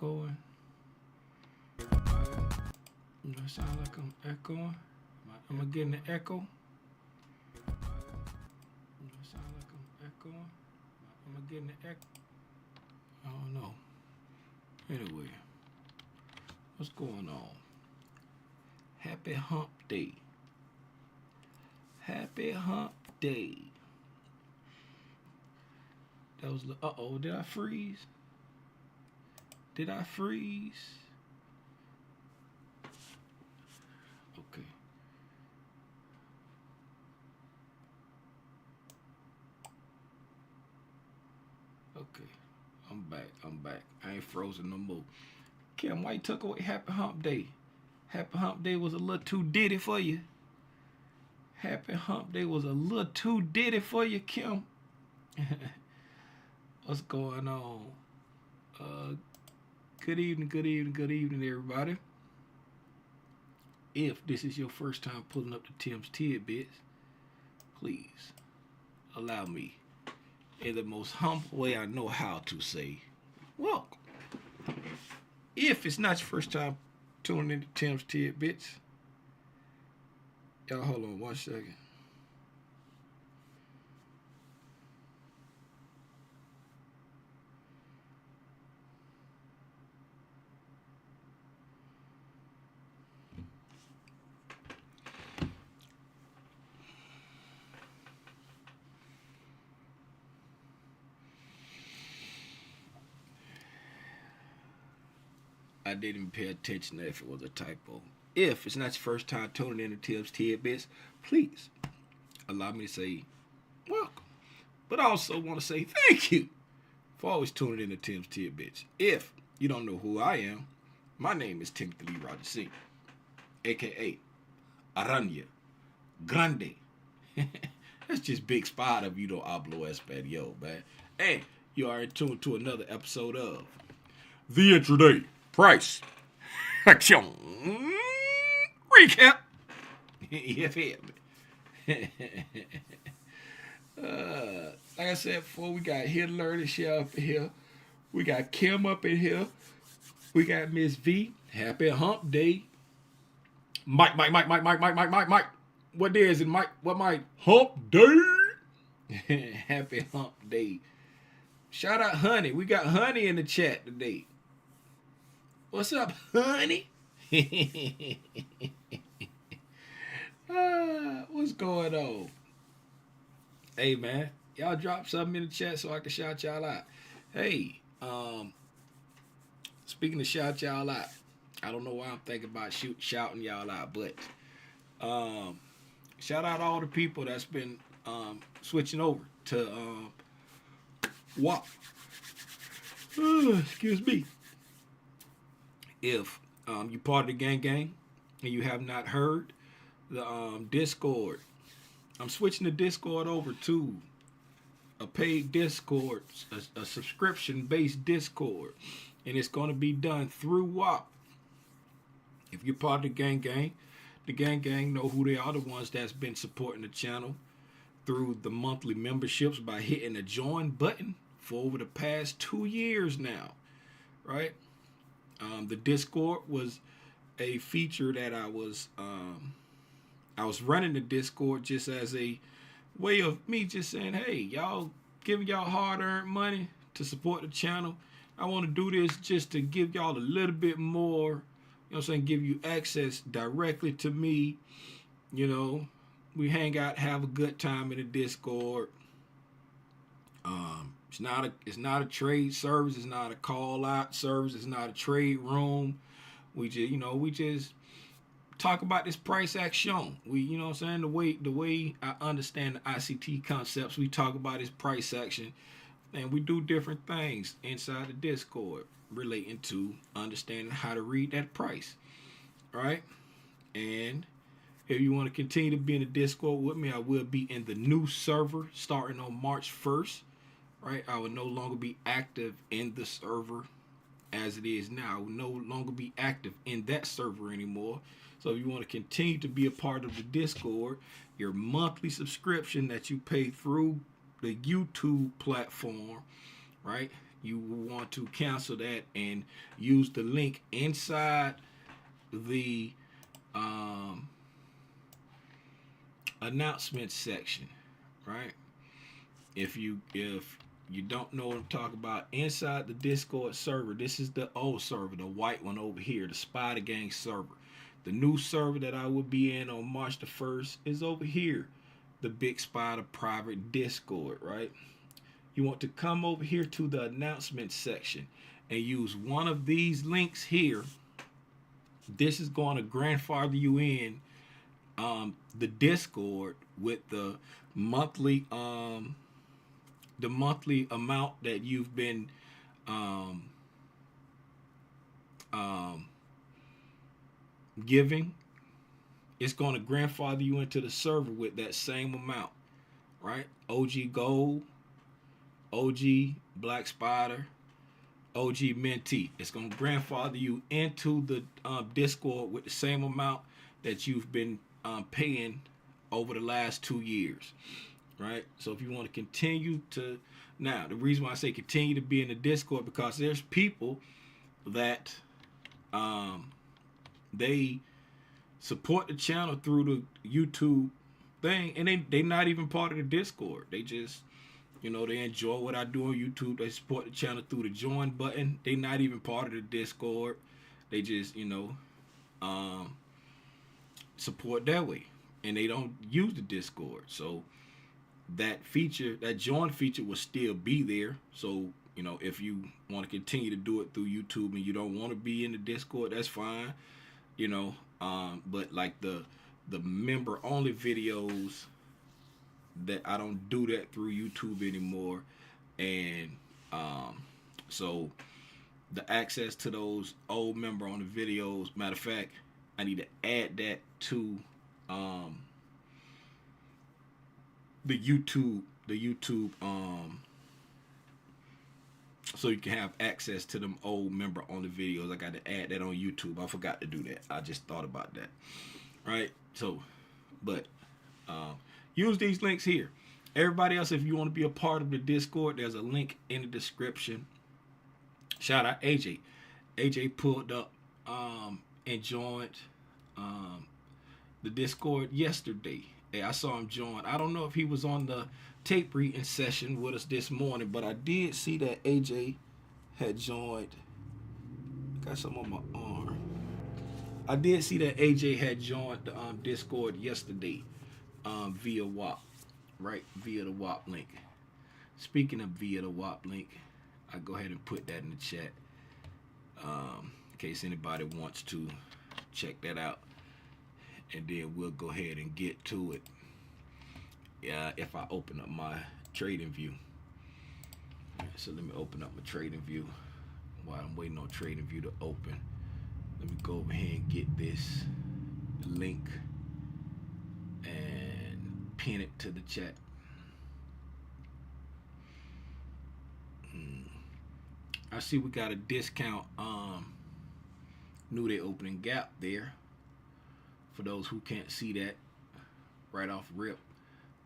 echoing. Does it sound like I'm echoing? Am I getting an echo? Does it sound like I'm echoing? Am I getting an echo? I don't know. Anyway, what's going on? Happy Hump Day. Happy Hump Day. That was, uh-oh, did I freeze? Did I freeze? Okay. Okay. I'm back. I ain't frozen no more. Kim, why you took away Happy Hump Day? Happy Hump Day was a little too ditty for you. Happy Hump Day was a little too ditty for you, Kim. What's going on? Good evening, everybody. If this is your first time pulling up the Tim's Tidbits, please allow me, in the most humble way I know how, to say welcome. If it's not your first time tuning into Tim's Tidbits, y'all hold on 1 second. I didn't pay attention if it was a typo. If it's not your first time tuning into Tim's Tidbits, please allow me to say welcome. But I also want to say thank you for always tuning into Tim's Tidbits. If you don't know who I am, my name is Timothy Lee Rogers Sr., a.k.a. Aranya Grande. That's just big spot of you don't hablo español, man. And you are in tune to another episode of The Intraday Price Action Recap. You feel me? Like I said before, we got Hitler and Shell up in here. We got Kim up in here. We got Miss V. Happy Hump Day. Mike. What day is it, Mike? What, Mike? Hump Day. Happy Hump Day. Shout out Honey. We got Honey in the chat today. What's up, Honey? What's going on? Hey, man. Y'all drop something in the chat so I can shout y'all out. Hey, speaking of shout y'all out, I don't know why I'm thinking about shouting y'all out, but shout out all the people that's been switching over to WAP. Excuse me. If you're part of the gang and you have not heard the Discord, I'm switching the Discord over to a paid Discord, a subscription-based Discord, and it's going to be done through WAP. If you're part of the gang know who they are, the ones that's been supporting the channel through the monthly memberships by hitting the join button for over the past 2 years now, right? The Discord was a feature that I was running the Discord just as a way of me just saying, hey, y'all giving y'all hard-earned money to support the channel. I want to do this just to give y'all a little bit more, you know what I'm saying, give you access directly to me. You know, we hang out, have a good time in the Discord. It's not a trade service. It's not a call out service. It's not a trade room. We just talk about this price action. We, you know what I'm saying, the way I understand the ICT concepts, we talk about this price action, and we do different things inside the Discord relating to understanding how to read that price, right? And if you want to continue to be in the Discord with me, I will be in the new server starting on March 1st. Right, I will no longer be active in the server as it is now. I will no longer be active in that server anymore. So if you want to continue to be a part of the Discord, your monthly subscription that you pay through the YouTube platform, right, you will want to cancel that and use the link inside the announcement section, right? If you don't know what I'm talking about, inside the Discord server, this is the old server, the white one over here, the Spider Gang server. The new server that I will be in on March the 1st is over here, the Big Spider private Discord, right? You want to come over here to the announcement section and use one of these links here. This is going to grandfather you in the Discord with the monthly amount that you've been giving. It's going to grandfather you into the server with that same amount, right? OG Gold, OG Black Spider, OG Mentee. It's going to grandfather you into the Discord with the same amount that you've been paying over the last 2 years, right? So if you want to continue to, now the reason why I say continue to be in the Discord, because there's people that they support the channel through the YouTube thing, and they not even part of the Discord. They just, they enjoy what I do on YouTube. They support the channel through the join button. They not even part of the Discord. They just, support that way, and they don't use the Discord. So that feature, that join feature, will still be there. So if you want to continue to do it through YouTube and you don't want to be in the Discord, that's fine. But like the member only videos, that I don't do that through YouTube anymore, and so the access to those old member only videos, matter of fact, I need to add that to the YouTube so you can have access to them old member only videos. I got to add that on YouTube. I forgot to do that. I just thought about that. Right? So, but use these links here. Everybody else, if you want to be a part of the Discord, there's a link in the description. Shout out AJ. AJ pulled up and joined the Discord yesterday. Hey, I saw him join. I don't know if he was on the tape reading session with us this morning, but I did see that AJ had joined. Got some on my arm. I did see that AJ had joined the Discord yesterday via WAP, right? Via the WAP link. Speaking of via the WAP link, I go ahead and put that in the chat in case anybody wants to check that out, and then we'll go ahead and get to it. If I open up my trading view. So let me open up my trading view while I'm waiting on trading view to open. Let me go over here and get this link and pin it to the chat. I see we got a discount new day opening gap there. For those who can't see that right off rip,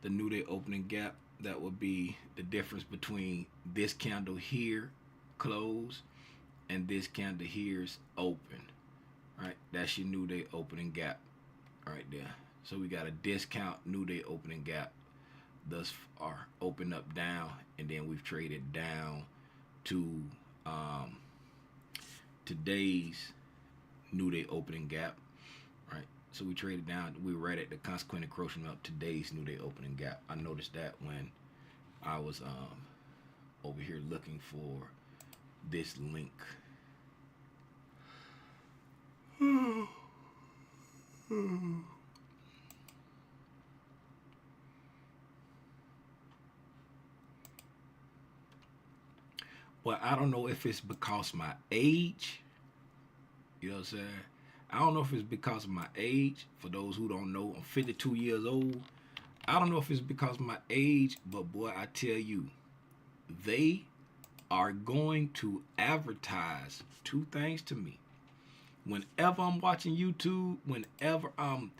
the new day opening gap, that would be the difference between this candle here close and this candle here's open, right? That's your new day opening gap right there. So we got a discount new day opening gap thus far, open up down, and then we've traded down to today's new day opening gap, right? So we traded down. We were right at the consequent encroachment of today's new day opening gap. I noticed that when I was over here looking for this link. Well, I don't know if it's because my age. You know what I'm saying? I don't know if it's because of my age. For those who don't know, I'm 52 years old. I don't know if it's because of my age, but boy, I tell you, they are going to advertise two things to me. Whenever I'm watching YouTube, whenever I'm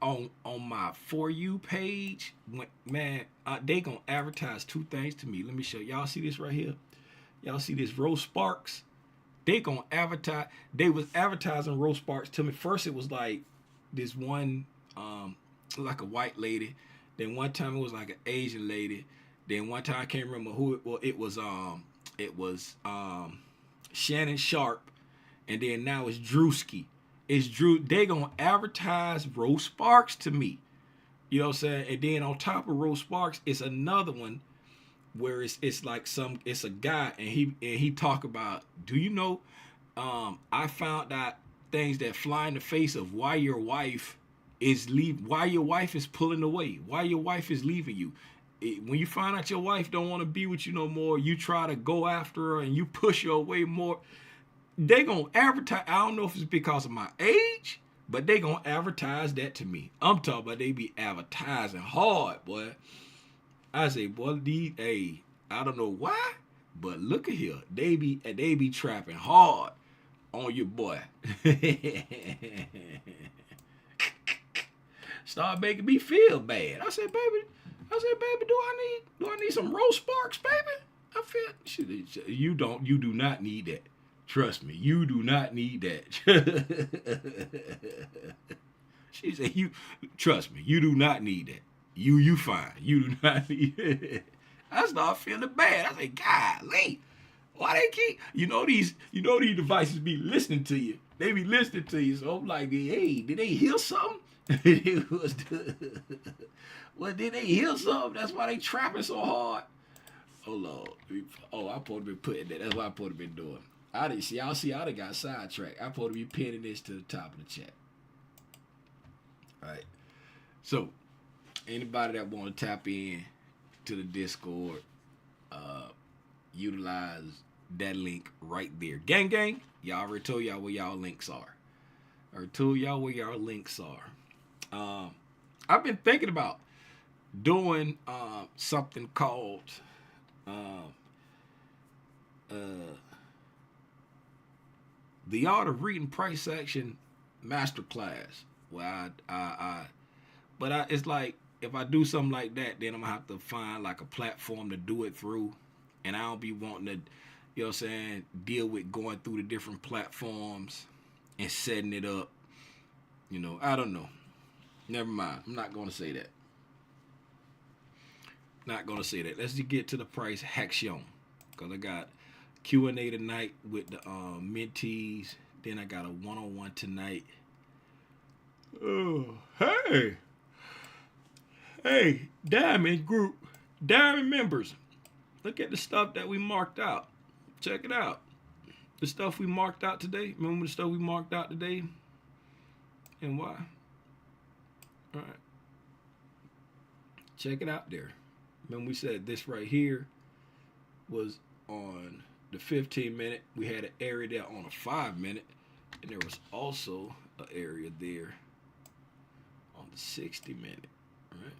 on my For You page, they gonna advertise two things to me. Let me show y'all. See this right here? Y'all see this Rose Sparks? They gonna advertise. They was advertising Rose Sparks to me. First, it was like this one, like a white lady. Then one time it was like an Asian lady. Then one time I can't remember who it was. It was Shannon Sharp, and then now it's Drewski. It's Drew. They gonna advertise Rose Sparks to me. You know what I'm saying? And then on top of Rose Sparks, it's another one where it's like it's a guy and he talk about, do you know, I found out things that fly in the face of why your wife is pulling away, why your wife is leaving you. When you find out your wife don't want to be with you no more, you try to go after her and you push her away more. They gonna advertise. I don't know if it's because of my age, but they gonna advertise that to me. I'm talking about they be advertising hard, boy. I say, boy, I don't know why, but look at here. They be trapping hard on your boy. Start making me feel bad. I said, baby, do I need some Rose Sparks, baby? I feel you do not need that. Trust me, you do not need that. She said, trust me, you do not need that. You fine. You do not need it. I start feeling bad. I say, golly, why they keep these devices be listening to you. They be listening to you. So I'm like, hey, did they hear something? Well, did they hear something? That's why they trapping so hard. Oh Lord. Oh, I supposed to be putting that. That's what I supposed to be doing. I didn't see. Y'all see, I done got sidetracked. I supposed to be pinning this to the top of the chat. All right. So, anybody that want to tap in to the Discord, utilize that link right there. Gang, gang. Y'all already told y'all where y'all links are. I've been thinking about doing something called the Art of Reading Price Action Masterclass. Well, it's like, if I do something like that, then I'm gonna have to find like a platform to do it through, and I don't be wanting to, you know what I'm saying, deal with going through the different platforms and setting it up. I don't know. Never mind. I'm not gonna say that. Let's just get to the price action, because I got Q&A tonight with the mentees. Then I got a one-on-one tonight. Oh, hey, Diamond members, look at the stuff that we marked out. Check it out. The stuff we marked out today. Remember the stuff we marked out today? And why? All right. Check it out there. Remember we said this right here was on the 15-minute. We had an area there on a 5-minute. And there was also an area there on the 60-minute. Right?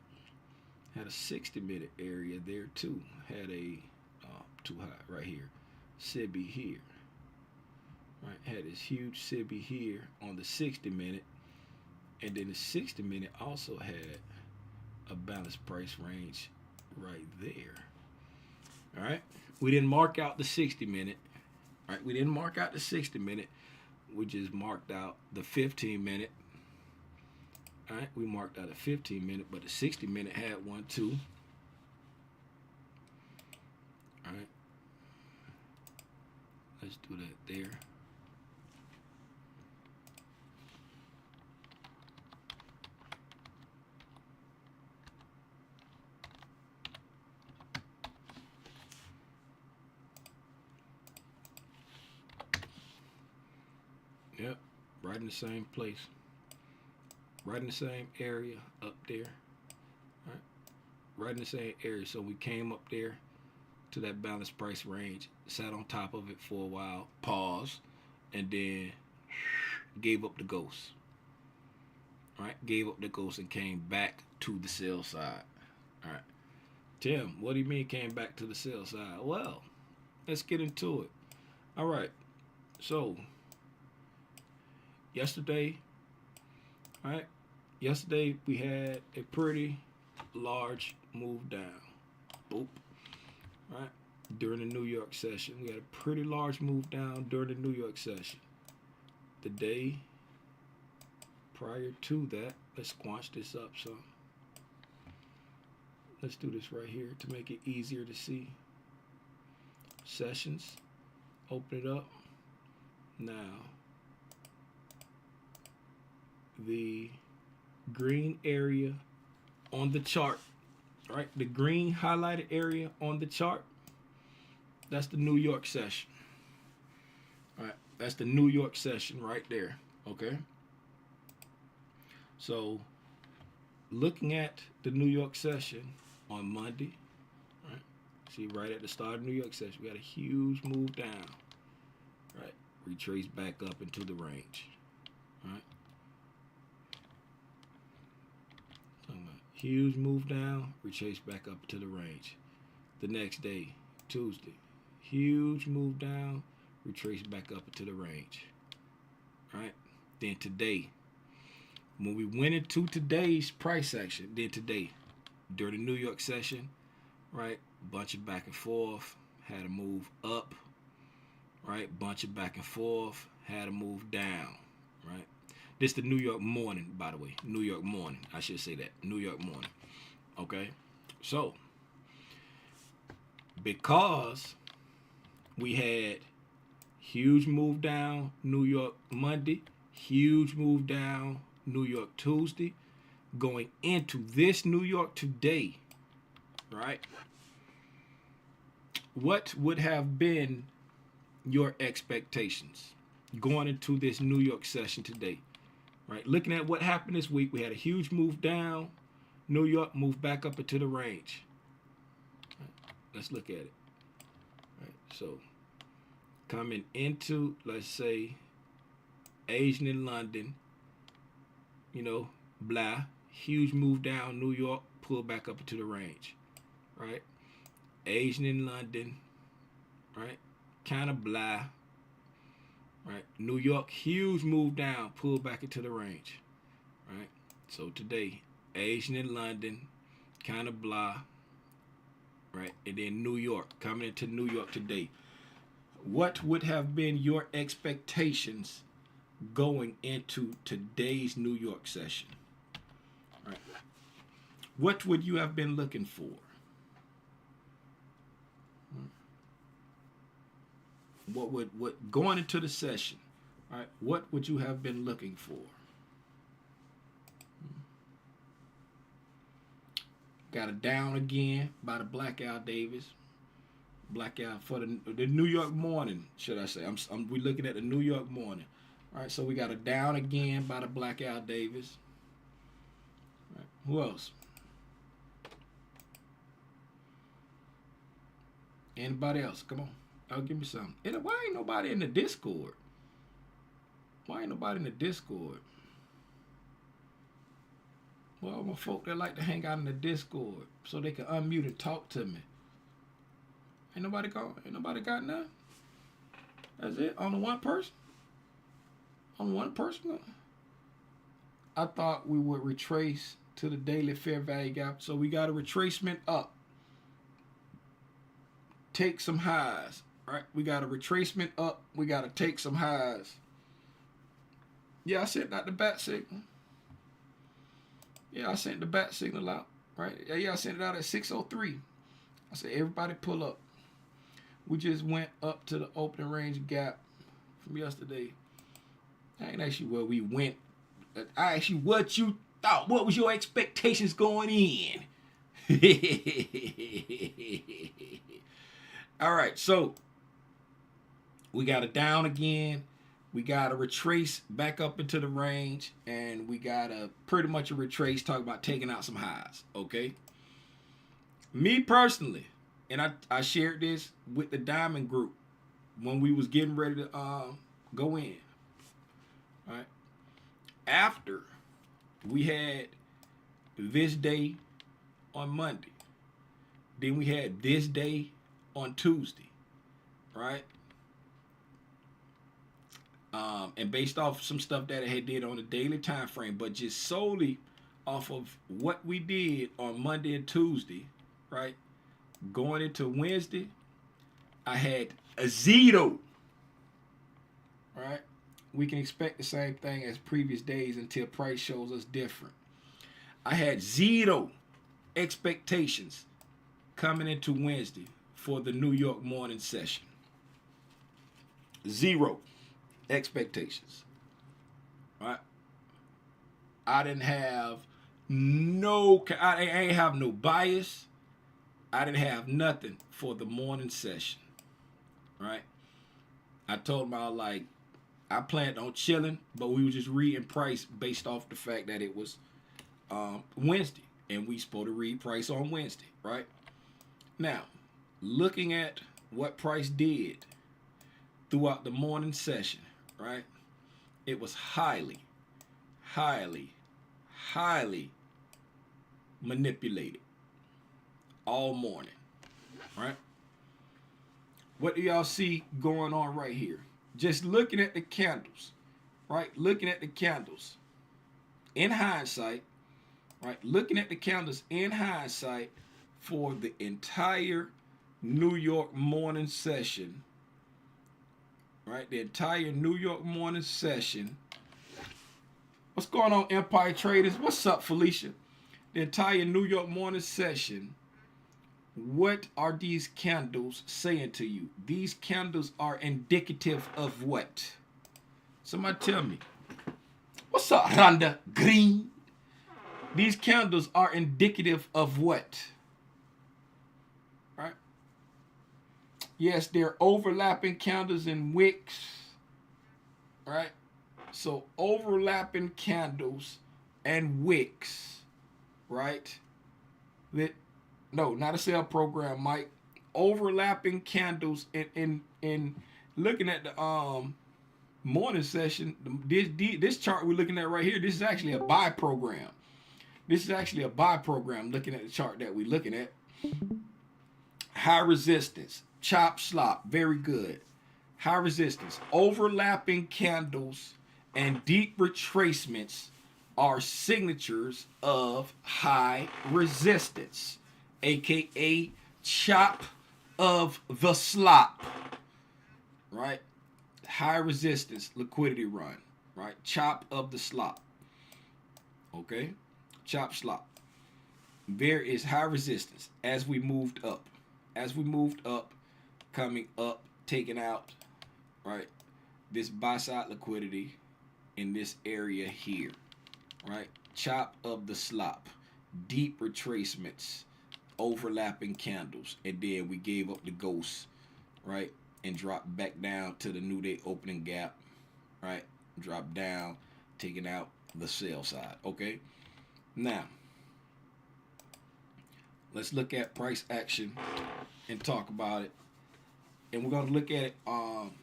Had a 60-minute area there too. Had a too high right here. Sibby here. Right? Had this huge Sibby here on the 60-minute. And then the 60-minute also had a balanced price range right there. All right. We didn't mark out the 60-minute. All right. We didn't mark out the 60-minute. We just marked out the 15-minute. All right. We marked out a 15-minute, but the 60-minute had one too. All right. Let's do that there. Yep, right in the same place. Right in the same area up there. Right in the same area. So we came up there to that balanced price range, sat on top of it for a while, paused, and then gave up the ghost. Right? Gave up the ghost and came back to the sell side. All right. Tim, what do you mean came back to the sell side? Well, let's get into it. All right. So, yesterday we had a pretty large move down. Boop. Right? during the New York session. We had a pretty large move down during the New York session. The day prior to that, let's squanch this up some. Let's do this right here to make it easier to see. Sessions, open it up. Now, the green area on the chart, right? The green highlighted area on the chart, that's the New York session. All right, that's the New York session right there, okay? So, looking at the New York session on Monday, right? See, right at the start of the New York session, we had a huge move down, right? Retrace back up into the range, right? Huge move down, retrace back up to the range. The next day, Tuesday, huge move down, retrace back up to the range. Right? Then today, when we went into today's price action, then today, during the New York session, right, bunch of back and forth, had a move up, right, bunch of back and forth, had a move down, right. This the New York morning, by the way. New York morning. I should say that. New York morning. Okay? So, because we had huge move down New York Monday, huge move down New York Tuesday, going into this New York today, right? What would have been your expectations going into this New York session today? Right, looking at what happened this week, we had a huge move down. New York moved back up into the range. Right, let's look at it. Right, so coming into, let's say, Asian in London, you know, blah, huge move down. New York pulled back up into the range. Right, Asian in London, right, kind of blah. Right, New York, huge move down, pull back into the range. Right, so today, Asian in London, kind of blah. Right, and then New York, coming into New York today. What would have been your expectations going into today's New York session? Right, what would you have been looking for? What going into the session, right? What would you have been looking for? Got a down again by the Blackout Davis. Blackout for the New York morning, should I say? We looking at the New York morning. All right, so we got a down again by the Blackout Davis. Right, who else? Anybody else? Come on. Oh, give me something. Why ain't nobody in the Discord? Why ain't nobody in the Discord? Well, my folk that like to hang out in the Discord so they can unmute and talk to me. Ain't nobody got none? That's it? Only one person? Only one person? I thought we would retrace to the daily fair value gap. So we got a retracement up. Take some highs. Right, we got a retracement up. We got to take some highs. Yeah, I sent out the bat signal. Yeah, I sent the bat signal out. Right? Yeah, I sent it out at 6:03. I said, everybody pull up. We just went up to the opening range gap from yesterday. I ain't asked you where we went. I asked you what you thought. What was your expectations going in? All right, so we got a down again. We got a retrace back up into the range, and we got a pretty much a retrace. Talk about taking out some highs. Okay. Me personally, and I shared this with the Diamond Group when we was getting ready to go in. All right. After we had this day on Monday, then we had this day on Tuesday, right? And based off some stuff that I had did on the daily time frame, but just solely off of what we did on Monday and Tuesday, right? Going into Wednesday, I had a zero. Right? We can expect the same thing as previous days until price shows us different. I had zero expectations coming into Wednesday for the New York morning session. Zero expectations. Right? I didn't have I ain't have no bias. I didn't have nothing for the morning session. Right? I told them I planned on chilling, but we were just reading price based off the fact that it was Wednesday, and we supposed to read price on Wednesday, right? Now, looking at what price did throughout the morning session, right? It was highly, highly, highly manipulated all morning, right? What do y'all see going on right here? Just looking at the candles, right? Looking at the candles in hindsight, right? Looking at the candles in hindsight for the entire New York morning session, right? The entire New York morning session. What's going on, Empire Traders? What's up, Felicia? The entire New York morning session. What are these candles saying to you? These candles are indicative of what? Somebody tell me. What's up, Rhonda Green? These candles are indicative of what? Right? Yes, they're overlapping candles and wicks. Right? So overlapping candles and wicks. Right? No, not a sale program, Mike. Overlapping candles in looking at the morning session. This chart we're looking at right here, this is actually a buy program. This is actually a buy program looking at the chart that we're looking at. High resistance, chop slop, very good. High resistance, overlapping candles and deep retracements are signatures of high resistance, aka chop of the slop, right? High resistance liquidity run, right? Chop of the slop, okay? Chop slop. There is high resistance as we moved up. As we moved up, coming up, taking out, right? This buy side liquidity in this area here, right? Chop of the slop. Deep retracements, overlapping candles, and then we gave up the ghost, right, and dropped back down to the new day opening gap, right, drop down, taking out the sell side. Okay, now let's look at price action and talk about it, and we're going to look at it on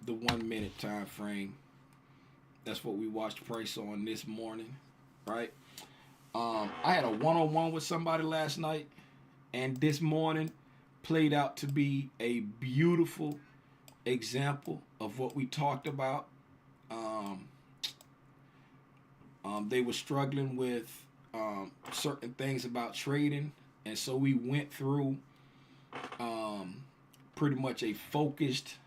the 1 minute time frame. That's what we watched price on this morning, right? I had a one-on-one with somebody last night, and this morning played out to be a beautiful example of what we talked about. They were struggling with certain things about trading, and so we went through pretty much a focused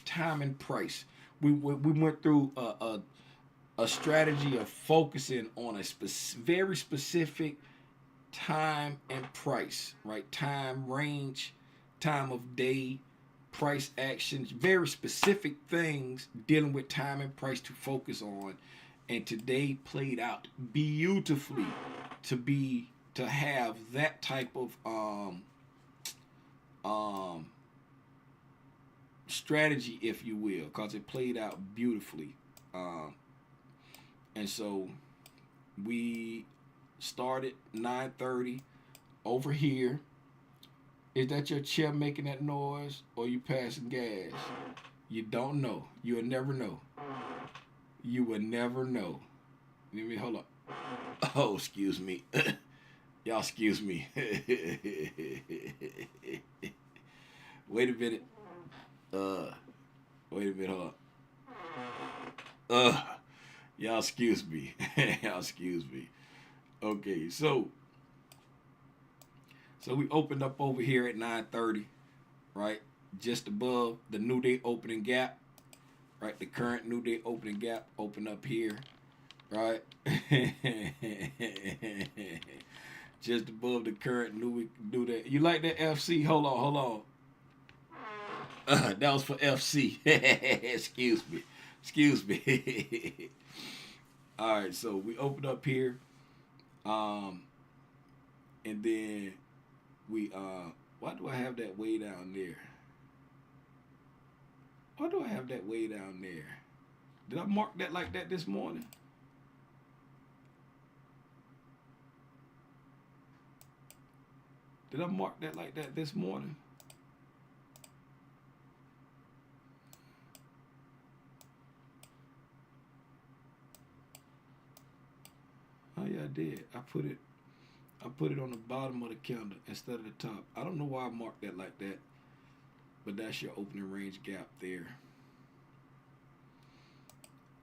time and price. We went through a strategy of focusing on a very specific time and price, right? Time range, time of day, price actions, very specific things dealing with time and price to focus on. And today played out beautifully to have that type of strategy, if you will, because it played out beautifully. And so we started 9:30 over here. Is that your chair making that noise, or you passing gas? You don't know. You will never know. You will never know. Let me hold up. Oh, excuse me. Y'all excuse me. Wait a minute. Wait a minute, hold up. Y'all excuse me. Y'all excuse me. Okay, so we opened up over here at 9:30, right? Just above the new day opening gap, right? The current new day opening gap open up here, right? Just above the current new day. You like that FC? Hold on. That was for FC. Excuse me. All right, so we opened up here, um, and then we why do I have that way down there? Why do I have that way down there? Did I mark that like that this morning? Did I mark that like that this morning? Oh yeah, I did. I put it on the bottom of the candle instead of the top. I don't know why I marked that like that, but that's your opening range gap there.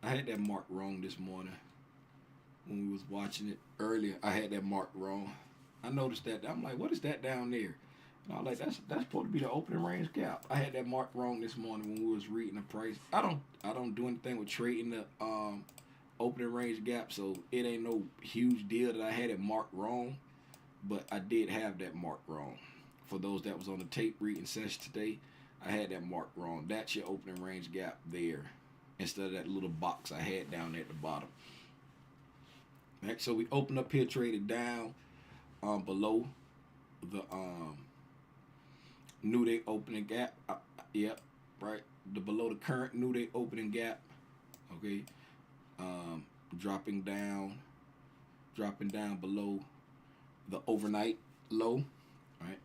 I had that marked wrong this morning when we was watching it earlier. I had that marked wrong. I noticed that. I'm like, what is that down there? And I was like, that's supposed to be the opening range gap. I had that marked wrong this morning when we was reading the price. I don't do anything with trading the opening range gap, so it ain't no huge deal that I had it marked wrong. But I did have that marked wrong. For those that was on the tape reading session today, I had that marked wrong. That's your opening range gap there, instead of that little box I had down there at the bottom. Right, so we opened up here, traded down below the new day opening gap. Yep, right. The below the current new day opening gap. Okay, um, dropping down, below the overnight low. Right.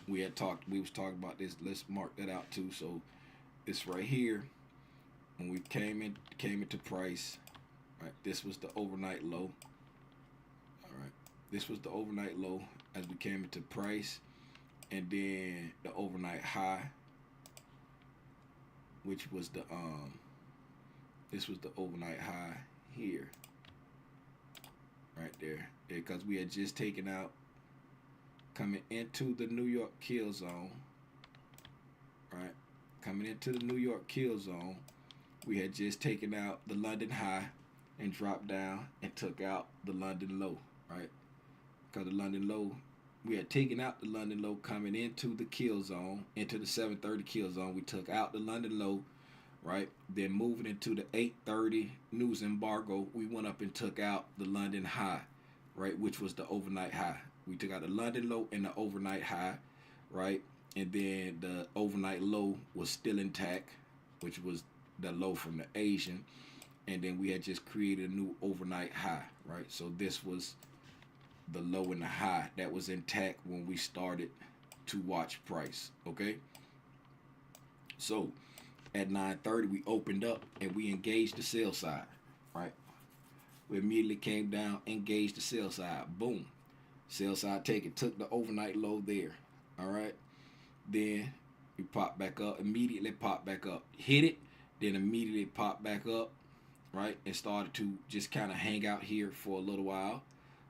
We was talking about this. Let's mark that out too. So it's right here. When we came into price, right? This was the overnight low. All right. This was the overnight low as we came into price, and then the overnight high, which was the this was the overnight high here, right there, because we had just taken out, coming into the New York kill zone, right? Coming into the New York kill zone, we had just taken out the London high and dropped down and took out the London low, right? Because the London low, we had taken out the London low coming into the kill zone, into the 7:30 kill zone. We took out the London low, right? Then moving into the 8:30 news embargo, we went up and took out the London high, right, which was the overnight high. We took out the London low and the overnight high, right? And then the overnight low was still intact, which was the low from the Asian. And then we had just created a new overnight high, right? So this was the low and the high that was intact when we started to watch price, okay? So at 9:30 we opened up and we engaged the sell side, right? We immediately came down, engaged the sell side, boom. Sell side take it, took the overnight low there, all right? Then we popped back up, immediately popped back up, hit it, then immediately popped back up, right? And started to just kind of hang out here for a little while,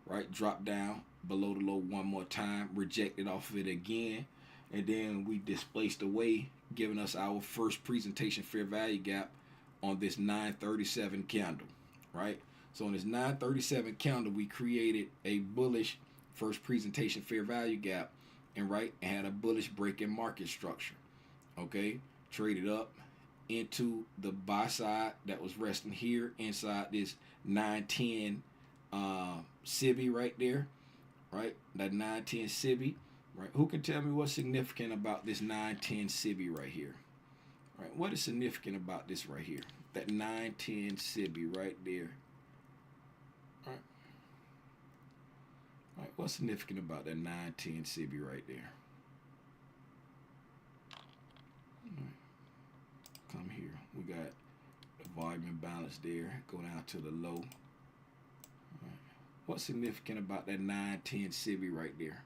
right? Drop down below the low one more time, rejected off of it again, and then we displaced away, giving us our first presentation fair value gap on this 937 candle, right? So on this 937 candle, we created a bullish first presentation fair value gap, and had a bullish break in market structure, okay? Traded up into the buy side that was resting here inside this 910 Cibi right there, right? That 910 Cibi, right? Who can tell me what's significant about this 910 Cibi right here? Right? What is significant about this right here? That 910 Cibi right there. Right? Right? What's significant about that 910 Cibi right there? Right. Come here. We got the volume imbalance there. Go down to the low. Right. What's significant about that 910 Cibi right there?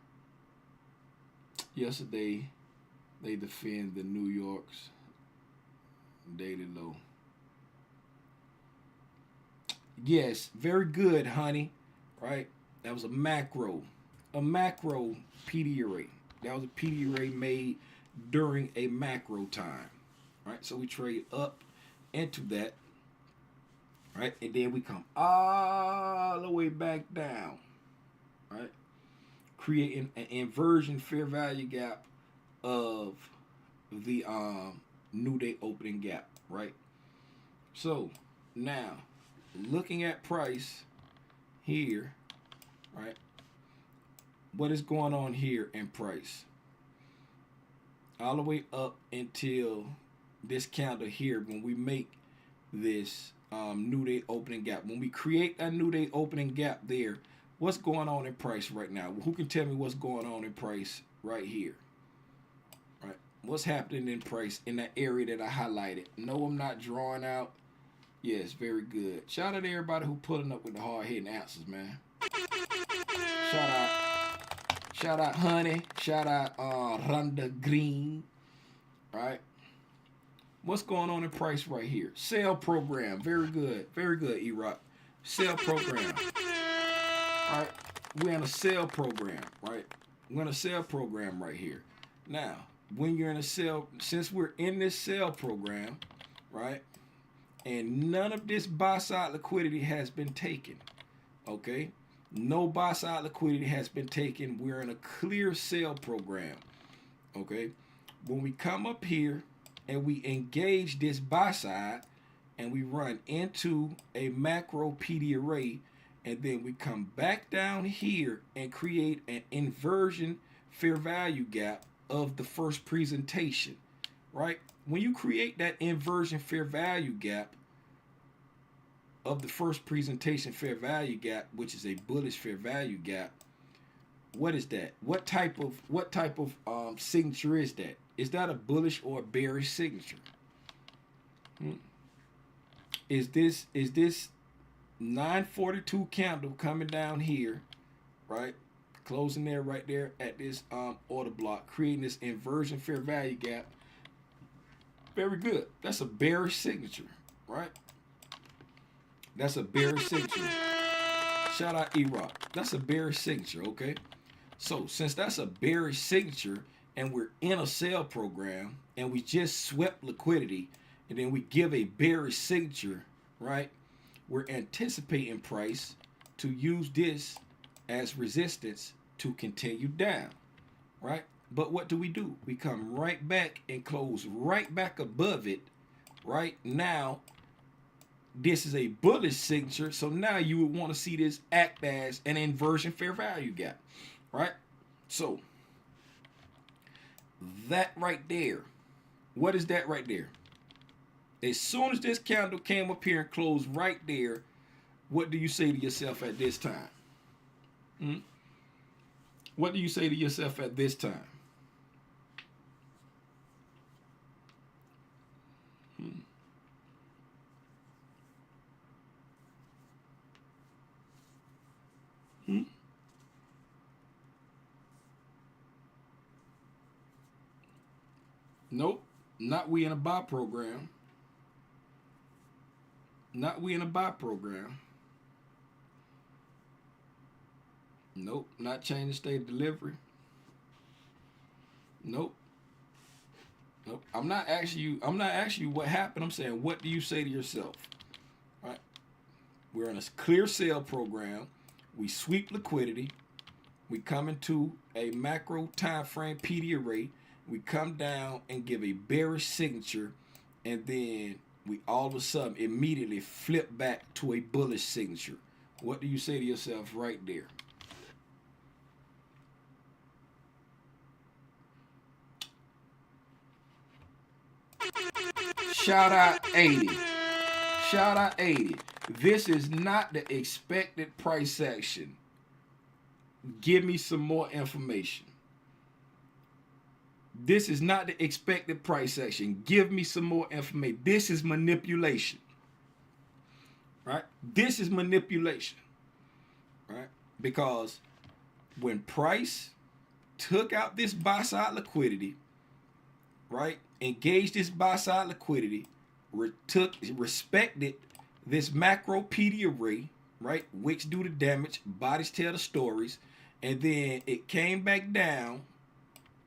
Yesterday, they defend the New York's daily low. Yes, very good, honey. Right? That was a macro PD array. That was a PD array made during a macro time, right? So we trade up into that, right? And then we come all the way back down, right? Creating an inversion fair value gap of the new day opening gap, right? So now looking at price here, right? What is going on here in price? All the way up until this candle here when we make this new day opening gap. When we create that new day opening gap there, what's going on in price right now? Who can tell me what's going on in price right here? Right? What's happening in price in that area that I highlighted? No, I'm not drawing out. Yes, very good. Shout out to everybody who pulling up with the hard-hitting answers, man. Shout out. Shout out Honey. Shout out Rhonda Green. Right? What's going on in price right here? Sale program. Very good. Very good, E-Rock. Sale program. Right? We're in a sale program, right? We're in a sale program right here. Now, when you're in a sale, since we're in this sale program, right? And none of this buy side liquidity has been taken. Okay? No buy side liquidity has been taken. We're in a clear sale program. Okay? When we come up here and we engage this buy side and we run into a macro PD array, and then we come back down here and create an inversion fair value gap of the first presentation, right? When you create that inversion fair value gap of the first presentation fair value gap, which is a bullish fair value gap, what is that? What type of signature is that? Is that a bullish or a bearish signature? Is this 942 candle coming down here, right? Closing there right there at this order block, creating this inversion fair value gap. Very good. That's a bearish signature, right? That's a bearish signature. Shout out E-Rock. That's a bearish signature, okay? So since that's a bearish signature and we're in a sale program and we just swept liquidity and then we give a bearish signature, right? We're anticipating price to use this as resistance to continue down, right? But what do? We come right back and close right back above it. Right now, this is a bullish signature, so now you would want to see this act as an inversion fair value gap, right? So that right there, what is that right there? As soon as this candle came up here and closed right there, what do you say to yourself at this time? What do you say to yourself at this time? Nope, not we in a buy program. Not we in a buy program. Nope, not change the state of delivery. Nope. Nope. I'm not asking you what happened. I'm saying, what do you say to yourself? All right. We're in a clear sale program. We sweep liquidity. We come into a macro time frame PD array. We come down and give a bearish signature, and then we all of a sudden immediately flip back to a bullish signature. What do you say to yourself right there? Shout out 80. Shout out 80. This is not the expected price action. Give me some more information. This is not the expected price action. Give me some more information. This is manipulation. Right? This is manipulation. Right? Because when price took out this buy side liquidity, right? Engaged this buy side liquidity, respected this macro PD array, right? Wicks do the damage, bodies tell the stories, and then it came back down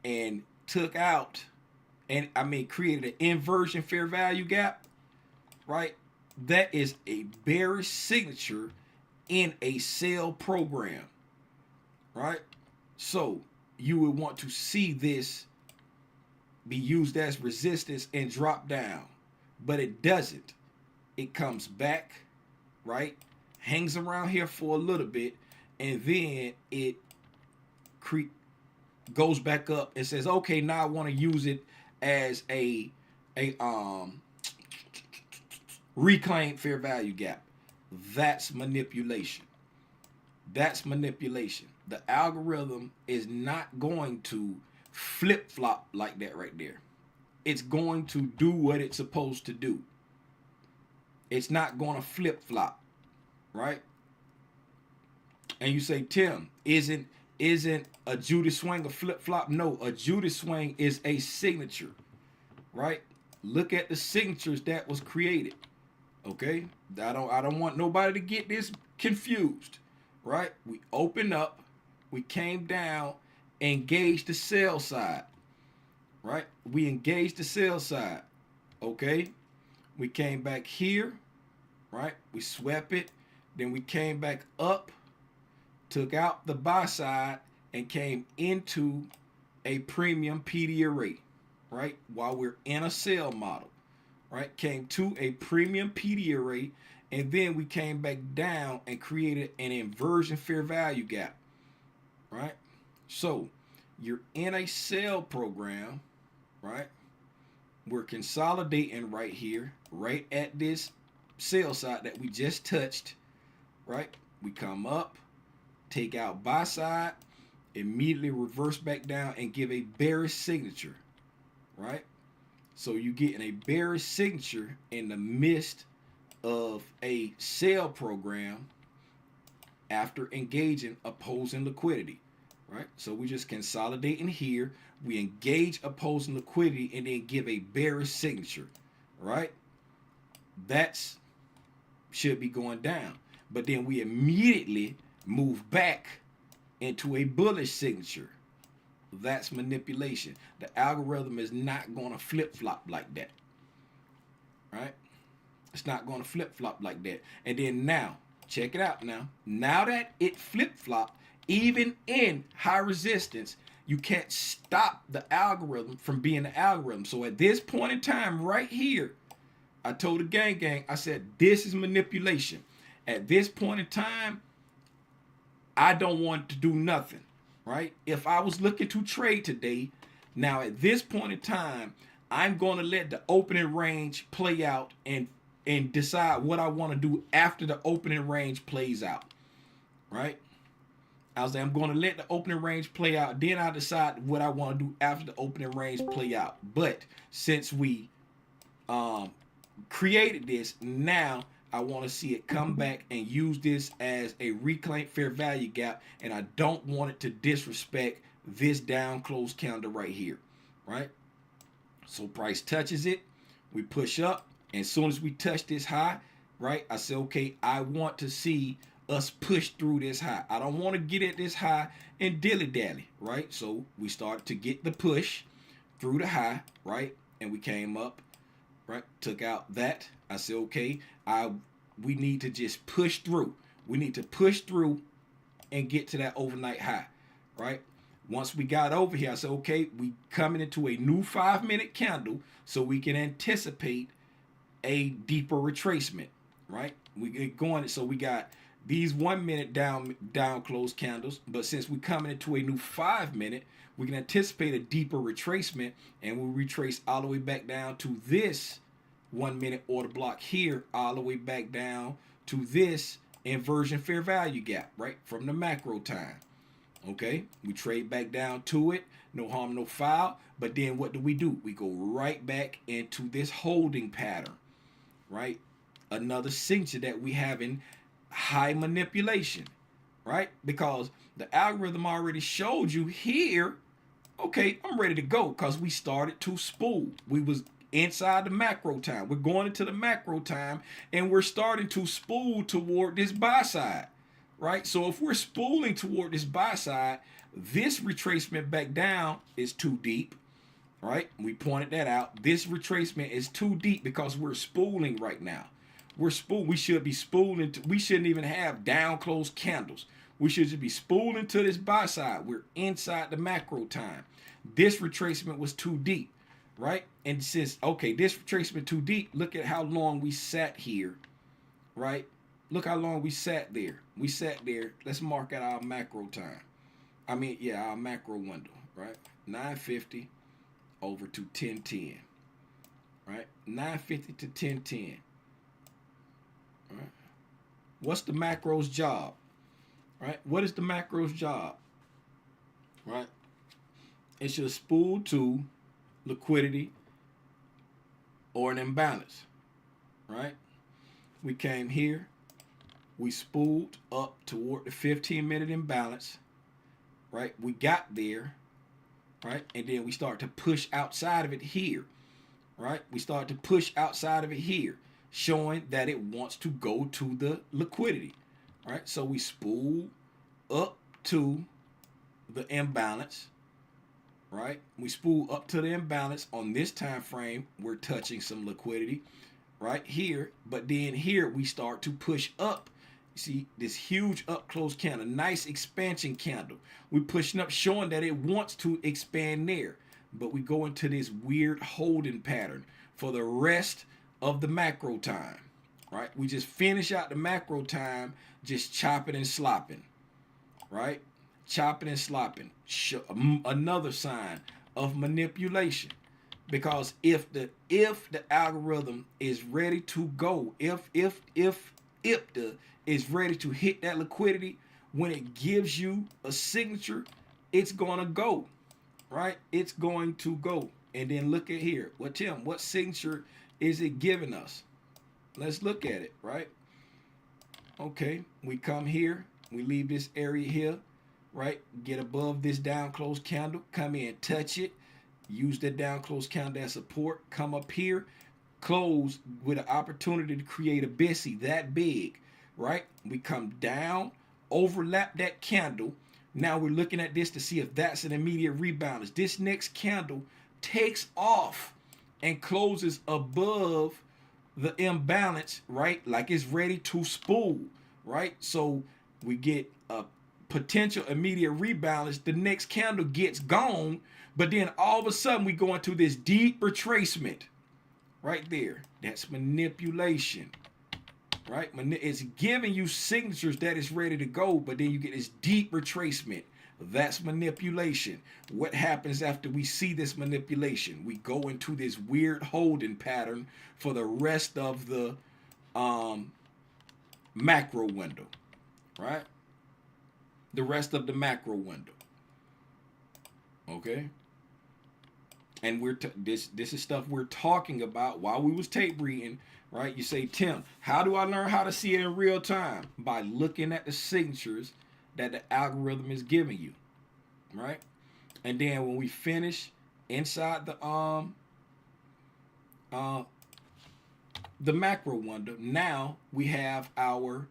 and took out, and I mean created an inversion fair value gap, right? That is a bearish signature in a sell program, right? So you would want to see this be used as resistance and drop down, but it doesn't. It comes back, right? Hangs around here for a little bit, and then it goes back up and says, "Okay, now I want to use it as a reclaimed fair value gap." That's manipulation. That's manipulation. The algorithm is not going to flip flop like that right there. It's going to do what it's supposed to do. It's not going to flip flop, right? And you say, Tim, isn't a Judas swing a flip flop? No, a Judas swing is a signature, right? Look at the signatures that was created. Okay, I don't want nobody to get this confused, right? We opened up, we came down, engaged the sell side, right? We engaged the sell side, okay? We came back here, right? We swept it, then we came back up, took out the buy side, and came into a premium PD array, right? While we're in a sell model. Right, came to a premium PD array, and then we came back down and created an inversion fair value gap, right? So you're in a sell program, right? We're consolidating right here, right at this sell side that we just touched, right? We come up, take out buy side, immediately reverse back down and give a bearish signature, right? So you getting a bearish signature in the midst of a sell program after engaging opposing liquidity, right? So we just consolidating here. We engage opposing liquidity and then give a bearish signature, right? That's should be going down. But then we immediately move back into a bullish signature. That's manipulation. The algorithm is not going to flip-flop like that. Right? It's not going to flip-flop like that. And then now, check it out now. Now that it flip-flop, even in high resistance, you can't stop the algorithm from being the algorithm. So at this point in time right here, I told the gang, I said, this is manipulation. At this point in time, I don't want to do nothing. Right? If I was looking to trade today, now at this point in time, I'm going to let the opening range play out and decide what I want to do after the opening range plays out. Right? I was like, I'm going to let the opening range play out. Then I decide what I want to do after the opening range play out. But since we created this, now I want to see it come back and use this as a reclaimed fair value gap, and I don't want it to disrespect this down close candle right here, right? So price touches it, we push up, and as soon as we touch this high, right, I say, okay, I want to see us push through this high. I don't want to get at this high and dilly-dally, right? So we start to get the push through the high, right? And we came up, right, took out that. I said, okay, we need to just push through. We need to push through and get to that overnight high, right? Once we got over here, I said, okay, we coming into a new 5-minute candle so we can anticipate a deeper retracement, right? We get going, so we got these 1-minute down close candles, but since we're coming into a new 5-minute, we can anticipate a deeper retracement, and we'll retrace all the way back down to this 1-minute order block here, all the way back down to this inversion fair value gap, right, from the macro time. Okay, we trade back down to it, no harm, no foul. But then what do? We go right back into this holding pattern, right? Another signature that we have in high manipulation, right? Because the algorithm already showed you here, okay, I'm ready to go because we started to spool. We was inside the macro time. We're going into the macro time, and we're starting to spool toward this buy side, right? So if we're spooling toward this buy side, this retracement back down is too deep, right? We pointed that out. This retracement is too deep because we're spooling right now. We should be spooling. We shouldn't even have down close candles. We should just be spooling to this buy side. We're inside the macro time. This retracement was too deep, right? And since, okay, this retracement too deep, look at how long we sat here, right? Look how long we sat there. We sat there. Let's mark out our macro time. Our macro window, right? 950 over to 1010, right? 950 to 1010, right? What's the macro's job, right? What is the macro's job, right? It should spool to liquidity or an imbalance, right? We came here, we spooled up toward the 15-minute imbalance, right? We got there, right? And then we start to push outside of it here, right? We start to push outside of it here, showing that it wants to go to the liquidity, right? So we spool up to the imbalance, right? We spool up to the imbalance. On this time frame, we're touching some liquidity right here, but then here we start to push up. See this huge up close candle, nice expansion candle. We're pushing up, showing that it wants to expand there, but we go into this weird holding pattern for the rest of the macro time, right? We just finish out the macro time just chopping and slopping, right? Chopping and slopping. Another sign of manipulation, because if the algorithm is ready to go, if the is ready to hit that liquidity, when it gives you a signature, it's gonna go, right? It's going to go. And then look at here. Well, Tim, what signature is it giving us? Let's look at it, right? Okay, we come here, we leave this area here, right? Get above this down close candle, come in, touch it, use that down close candle as support, come up here, close with an opportunity to create a Bessie that big, right? We come down, overlap that candle. Now we're looking at this to see if that's an immediate rebound. As this next candle takes off and closes above the imbalance, right? Like it's ready to spool, right? So we get a potential immediate rebalance. The next candle gets gone, but then all of a sudden we go into this deep retracement right there. That's manipulation, right? It's giving you signatures that it's ready to go, but then you get this deep retracement. That's manipulation. What happens after we see this manipulation? We go into this weird holding pattern for the rest of the macro window, right? The rest of the macro window. Okay? And this is stuff we're talking about while we was tape reading, right? You say, Tim, how do I learn how to see it in real time? By looking at the signatures that the algorithm is giving you, right? And then when we finish inside the macro window, now we have our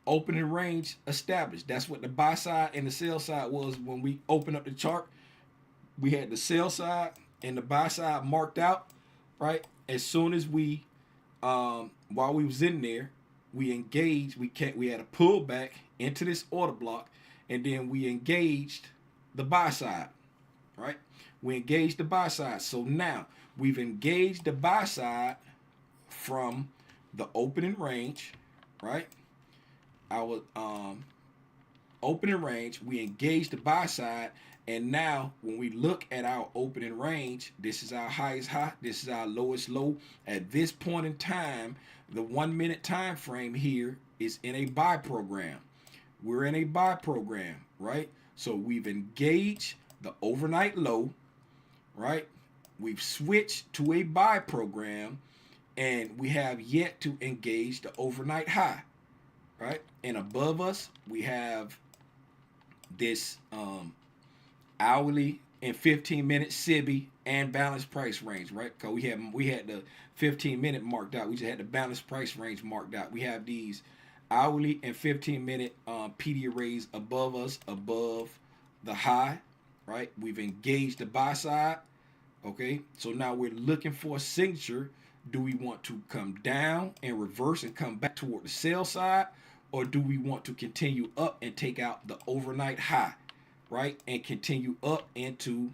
opening range established. That's what the buy side and the sell side was when we opened up the chart. We had the sell side and the buy side marked out, right? As soon as we while we was in there, we engaged. We had a pullback into this order block, and then we engaged the buy side, right? We engaged the buy side. So now we've engaged the buy side from the opening range, right? Our opening range, we engaged the buy side, and now when we look at our opening range, this is our highest high, this is our lowest low. At this point in time, the 1 minute time frame here is in a buy program. We're in a buy program, right? So we've engaged the overnight low, right? We've switched to a buy program, and we have yet to engage the overnight high, right? And above us, we have this hourly and 15-minute SIBI and balanced price range, right? Because we had the 15-minute marked out. We just had the balanced price range marked out. We have these hourly and 15-minute PD arrays above us, above the high, right? We've engaged the buy side. Okay, so now we're looking for a signature. Do we want to come down and reverse and come back toward the sell side, or do we want to continue up and take out the overnight high, right, and continue up into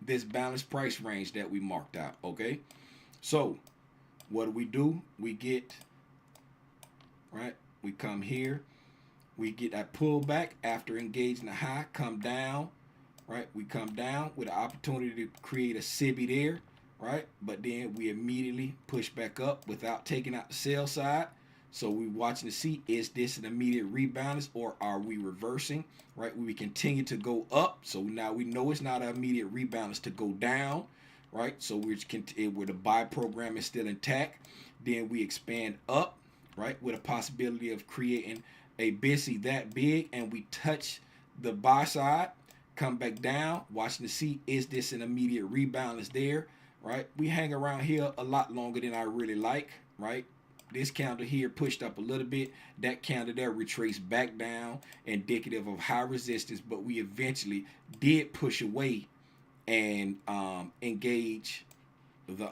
this balanced price range that we marked out? Okay, so what do? We get, right, we come here, we get that pullback after engaging the high, come down, right? We come down with an opportunity to create a SIBI there, right? But then we immediately push back up without taking out the sell side. So we watching to see, is this an immediate rebalance or are we reversing, right? We continue to go up. So now we know it's not an immediate rebalance to go down, right? So where the buy program is still intact. Then we expand up, right? With a possibility of creating a busy that big, and we touch the buy side, come back down, watching to see, is this an immediate rebalance there, right? We hang around here a lot longer than I really like, right? This candle here pushed up a little bit. That candle there retraced back down, indicative of high resistance, but we eventually did push away and engage the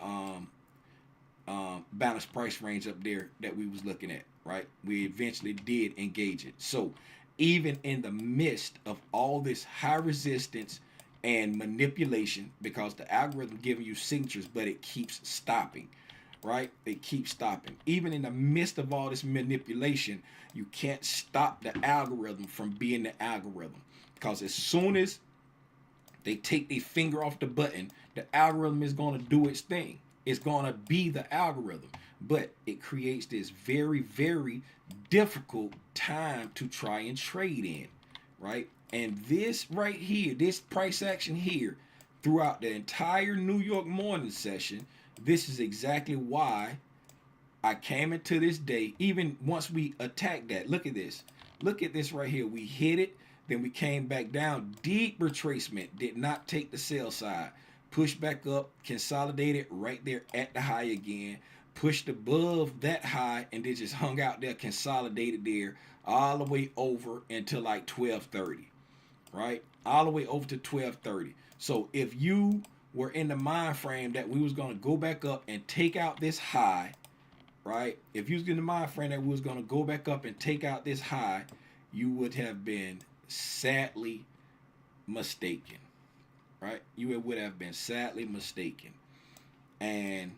balanced price range up there that we was looking at, right? We eventually did engage it. So even in the midst of all this high resistance and manipulation, because the algorithm giving you signatures, but it keeps stopping, right? It keeps stopping. Even in the midst of all this manipulation, you can't stop the algorithm from being the algorithm, because as soon as they take their finger off the button, the algorithm is going to do its thing. It's going to be the algorithm, but it creates this very, very difficult time to try and trade in, right? And this right here, this price action here, throughout the entire New York morning session, this is exactly why I came into this day, even once we attacked that. Look at this. Look at this right here. We hit it, then we came back down. Deep retracement, did not take the sell side. Pushed back up, consolidated right there at the high again, pushed above that high, and then just hung out there, consolidated there all the way over until like 12:30, right? All the way over to 12:30. So if you were in the mind frame that we was going to go back up and take out this high, right? If you was in the mind frame that we was going to go back up and take out this high, you would have been sadly mistaken. Right? You would have been sadly mistaken. And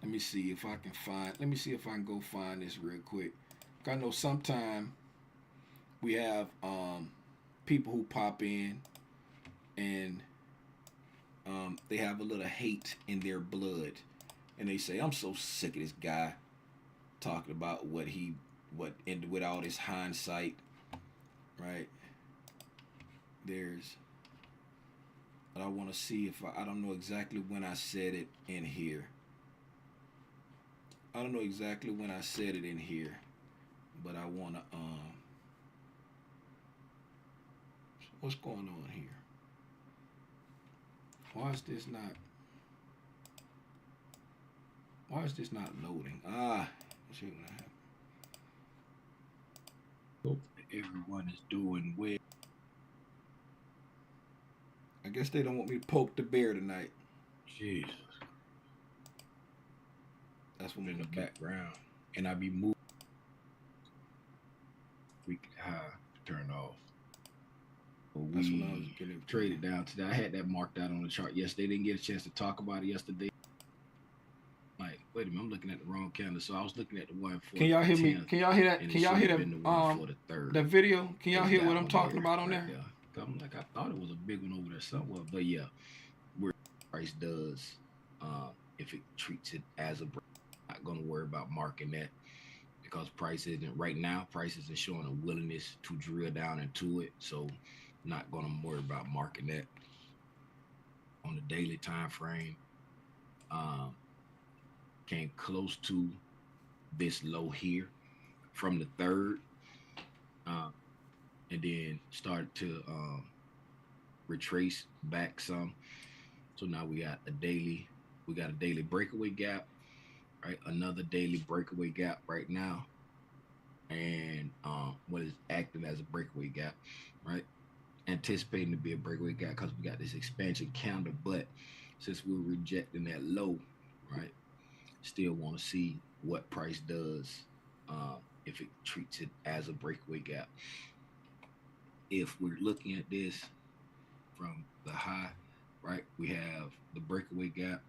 let me see if I can go find this real quick. I know sometimes we have people who pop in and they have a little hate in their blood. And they say, I'm so sick of this guy talking about what ended with all this hindsight, right? But I want to see if I don't know exactly when I said it in here. I don't know exactly when I said it in here, but I want to what's going on here? Why is this not loading? Let's see what happened. Hope everyone is doing well. I guess they don't want me to poke the bear tonight. Jesus. That's one in the background. And I be moving. Weekly high turned off. That's when I was getting traded down today. I had that marked out on the chart yesterday. Didn't get a chance to talk about it yesterday. Like, wait a minute, I'm looking at the wrong candle. So I was looking at the one for Can y'all hear me? Can y'all hear that? Can y'all hear that? The video? Can y'all hear what I'm talking about on there? I'm like, I thought it was a big one over there somewhere, but yeah, where price does, if it treats it as a break, I'm not gonna worry about marking that, because price isn't right now. Price isn't showing a willingness to drill down into it, so not gonna worry about marking that. On the daily time frame, came close to this low here from the third. And then started to retrace back some. So now we got a daily breakaway gap, right? Another daily breakaway gap right now, and what is acting as a breakaway gap, right? Anticipating to be a breakaway gap because we got this expansion counter, but since we're rejecting that low, right? Still want to see what price does if it treats it as a breakaway gap. If we're looking at this from the high, right, we have the breakaway gap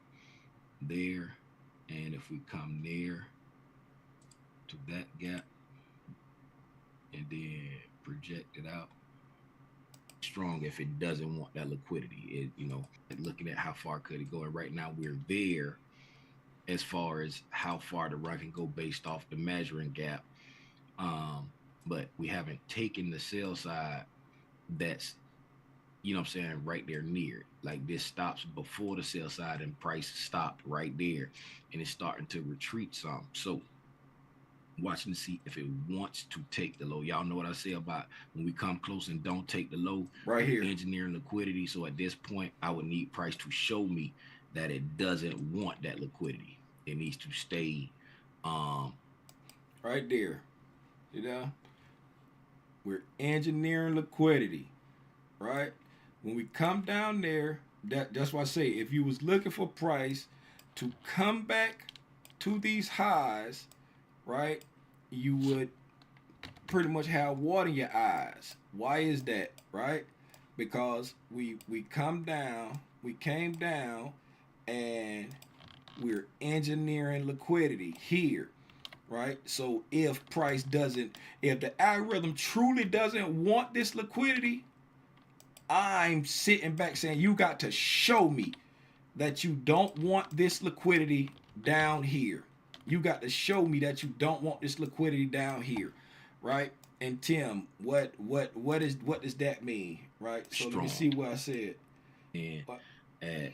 there, and if we come near to that gap and then project it out strong, if it doesn't want that liquidity, looking at how far could it go, and right now we're there as far as how far the run can go based off the measuring gap. But we haven't taken the sell side that's, what I'm saying, right there near it. Like this stops before the sell side and price stopped right there, and it's starting to retreat some. So watching to see if it wants to take the low. Y'all know what I say about when we come close and don't take the low. Right here. Engineering liquidity. So at this point, I would need price to show me that it doesn't want that liquidity. It needs to stay right there. You know? We're engineering liquidity. Right? When we come down there, that's why I say if you was looking for price to come back to these highs, right, you would pretty much have water in your eyes. Why is that, right? Because we came down, and we're engineering liquidity here, right? So if the algorithm truly doesn't want this liquidity, I'm sitting back saying you got to show me that you don't want this liquidity down here. You got to show me that you don't want this liquidity down here, right? And Tim, what does that mean, right? So strong. let me see what I said. And at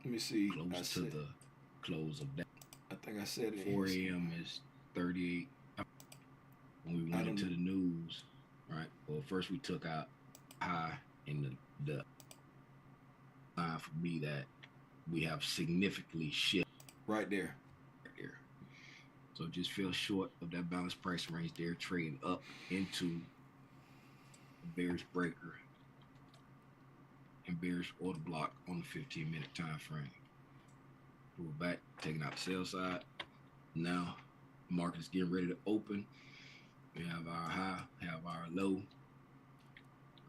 let me see. Close to the close of that. I think I said it. 4 a.m. is 38. When we went into the news, right? Well, first we took out high in the sign for me that we have significantly shifted. Right there. So just fell short of that balanced price range there, trading up into the bearish breaker and bearish order block on the 15-minute time frame. We're back, taking out the sell side. Now, the market is getting ready to open. We have our high, have our low.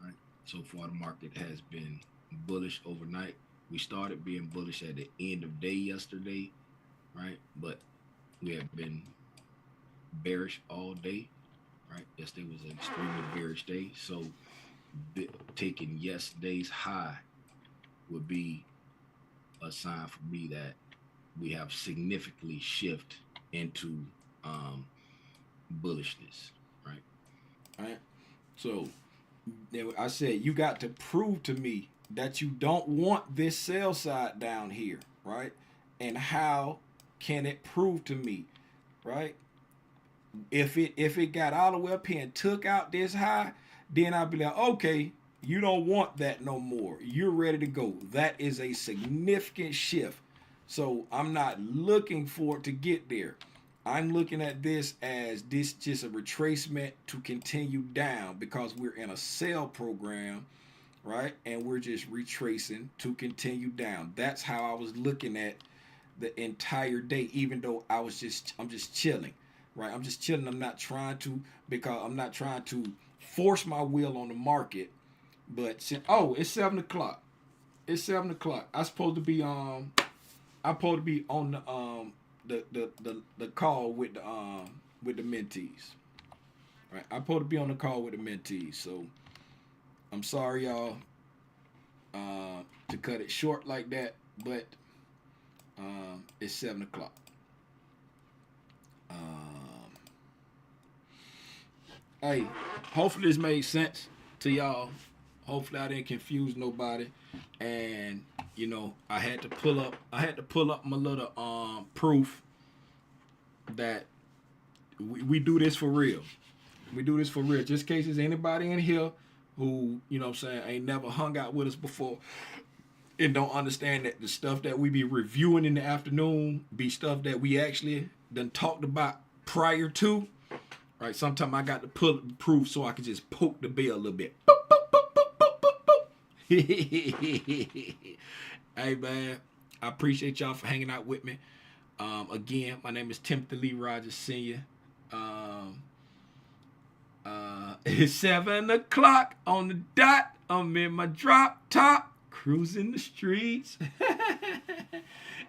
Right. So far, the market has been bullish overnight. We started being bullish at the end of day yesterday, right? But we have been bearish all day, right? Yesterday was an extremely bearish day. So taking yesterday's high would be a sign for me that we have significantly shifted into bullishness, right? All right. So I said you got to prove to me that you don't want this sell side down here, right? And how can it prove to me, right? If it got all the way up here and took out this high, then I'll be like, okay, you don't want that no more. You're ready to go. That is a significant shift. So I'm not looking for it to get there. I'm looking at this as this just a retracement to continue down because we're in a sell program, right? And we're just retracing to continue down. That's how I was looking at the entire day, even though I'm just chilling, right? I'm just chilling. I'm not trying to force my will on the market. But it's 7 o'clock. It's 7 o'clock. I'm supposed to be on the call with the mentees. Right? I'm supposed to be on the call with the mentees. So I'm sorry, y'all, to cut it short like that, but it's 7 o'clock. Hey, hopefully this made sense to y'all. Hopefully I didn't confuse nobody. And I had to pull up my little proof that we do this for real. We do this for real. Just in case there's anybody in here who, you know what I'm saying, ain't never hung out with us before and don't understand that the stuff that we be reviewing in the afternoon be stuff that we actually done talked about prior to. Right? Sometimes I got to pull up the proof so I can just poke the bear a little bit. Boop, boop, boop, boop, boop, boop, boop. Hey, man, I appreciate y'all for hanging out with me. Again, my name is Timothy Lee Rogers Sr. It's 7 o'clock on the dot. I'm in my drop top, cruising the streets.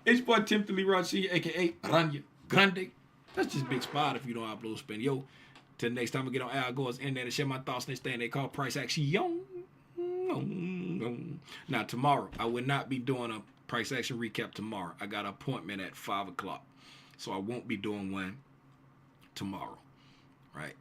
It's your boy Timothy Lee Rogers Sr., a.k.a. Rania Grande. That's just Big Spot if you don't upload spin. Yo, till next time I get on air, I go as internet and share my thoughts and this thing they call price action. Now, tomorrow, I will not be doing a price action recap tomorrow. I got an appointment at 5 o'clock. So I won't be doing one tomorrow. Right?